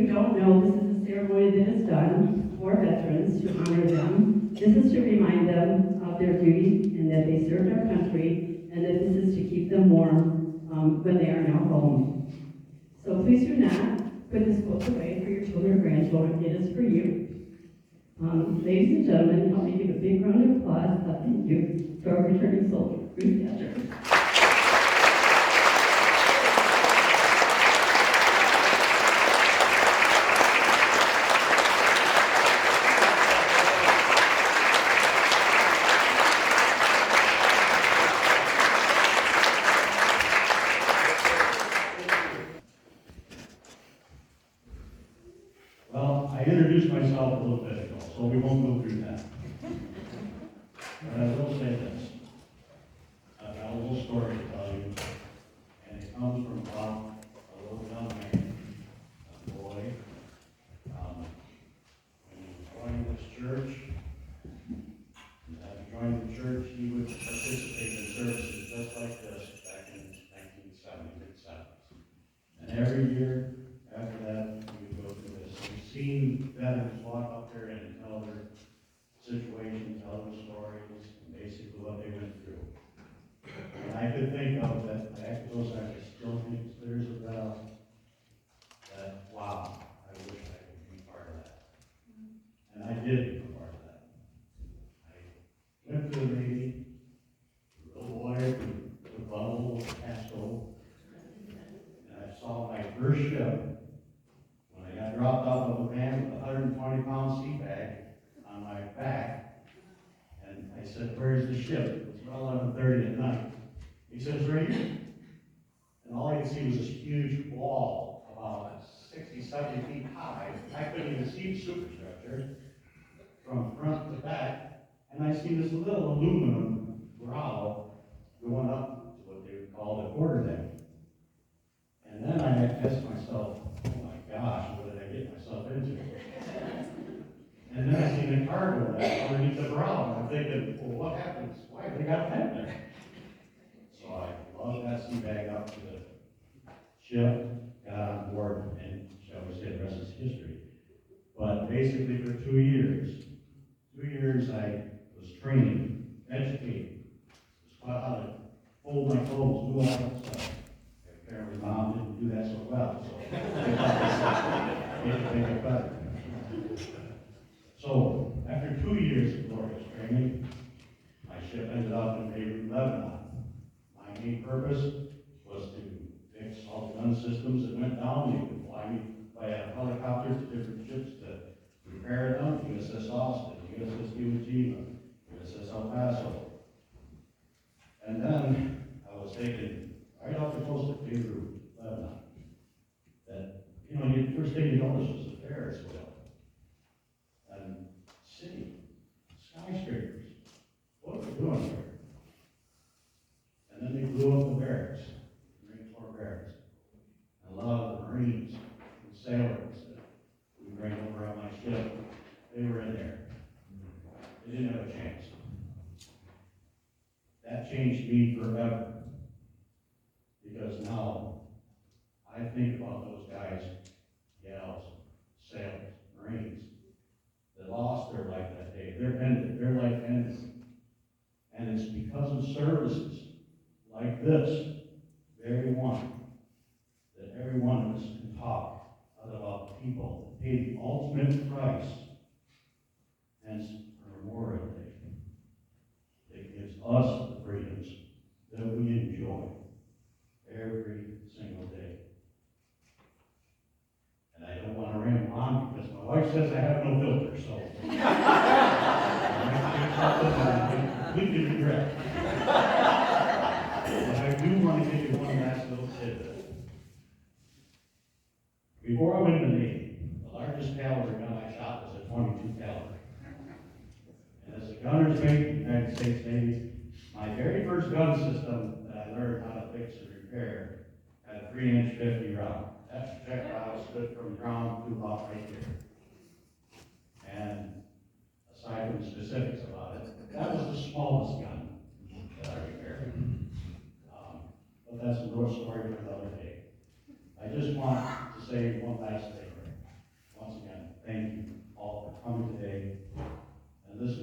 who don't know, this is a ceremony that is done for veterans to honor them. This is to remind them of their duty and that they served our country, and that this is to keep them warm when they are now home. So please do not put this book away for your children or grandchildren. It is for you. Ladies and gentlemen, help me give a big round of applause. Thank you to our returning soldier, Ruth Catcher. Well, I introduced myself a little bit ago, so we won't go through that. But I will say this. I've got a little story to tell you, and it comes from about a little young man, a boy. When he joined this church, and having joined the church, he would participate in services just like this back in 1970, mid-70s. And every year after that, we would go through this. We've seen veterans walk up there and tell their situations, tell their stories, and basically what they went through. And I could think of that, back those times, I still think as clear as a bell, that, wow, I wish I could be part of that. And I did become part of that. I went to the Navy, a little boy with a bundle of Casco, and I saw my first ship. When I got dropped off of a van with a 120-pound sea bag on my back, and I said, "Where's the ship?" It was about 11:30 at night. He says, "Right here." And all I could see was this huge wall, about 60, 70 feet high. I couldn't even see the superstructure from front to back. And I see this little aluminum growl going up to what they would call the quarterdeck. And then I asked myself, oh my gosh, what did I get myself into? And then I seen the cargo underneath the brow, and I'm thinking, well, what happens? Why have they got that there? So I lugged that sea bag up to the ship, got on board, and shall we say the rest is history. But basically for 2 years, I was training, educated, was taught how to fold my clothes, do all that stuff. Apparently Mom didn't do that so well, so they thought they had to make it better. So, after 2 years of glorious training, my ship ended up in Beirut, Lebanon. My main purpose was to fix all the gun systems that went down. They would fly me by helicopters to different ships to repair them, USS Austin, USS Iwo Jima, USS El Paso. And then I was taken right off the coast of Beirut, Lebanon. That, the first thing you notice was the Ferris wheel. And city, skyscrapers. What are we doing here? And then they blew up the barracks, Marine Corps barracks. And a lot of the Marines and sailors that we bring over on my ship, they were in there. They didn't have a chance. That changed me forever. Because now, I think about those guys, gals, sailors, Marines, that lost their life that day. Their life ended. And it's because of services like this very one that every one of us can talk about people that paid the ultimate price. Hence, our Memorial Day. It gives us the freedoms that we enjoy every single day. And I don't want to ramble on because my wife says I have no filter, so I completely regret. But I do want to give you one last little tidbit. Before I went in the Navy, the largest caliber gun I shot was a 22 caliber. And as a gunner's mate in the United States Navy, my very first gun system that I learned how to fix and repair had a 3-inch 50 round. That projectile stood from the ground to about right here. And aside from the specifics about it, that was the smallest gun that I repaired. But that's another story for another day. I just want to say one last thing. thank you all for coming today. And this